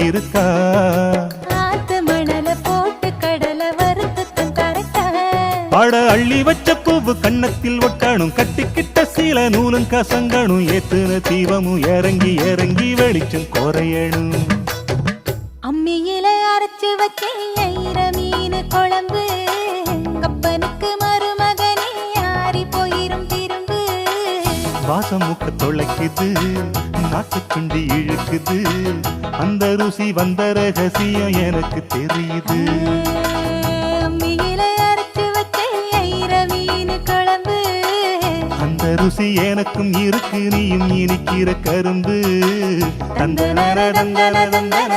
இருக்கா? ஆத்து மணல போட்டு கடலை வறுத்து கரெக்டா. பட அள்ளி வச்ச பூவு கண்ணத்தில் ஒட்டணும், கட்டிக்கிட்ட சீல நூலும் கசங்கணும், ஏத்துன தீபமும் இறங்கி இறங்கி வெளிச்சம் குறையணும். அம்மியில அரைச்சு வச்சேன் ஐர மீன் குழம்பு, கப்பனுக்கு மருமகனே ஆறி போயிரும் திரும்பு. வாசம் முக்க தொலைக்குது, நாட்டுக்குண்டி இழுக்குது, அந்த ருசி வந்த ரகசியம் எனக்கு தெரியுது. அம்மியில அரைச்சு வச்சேன் ஐர மீன் குழம்பு, அந்த ருசி எனக்கும் இருக்கு, நீயும் இனிக்கிற கரும்பு. தந்தன தந்தன தந்தன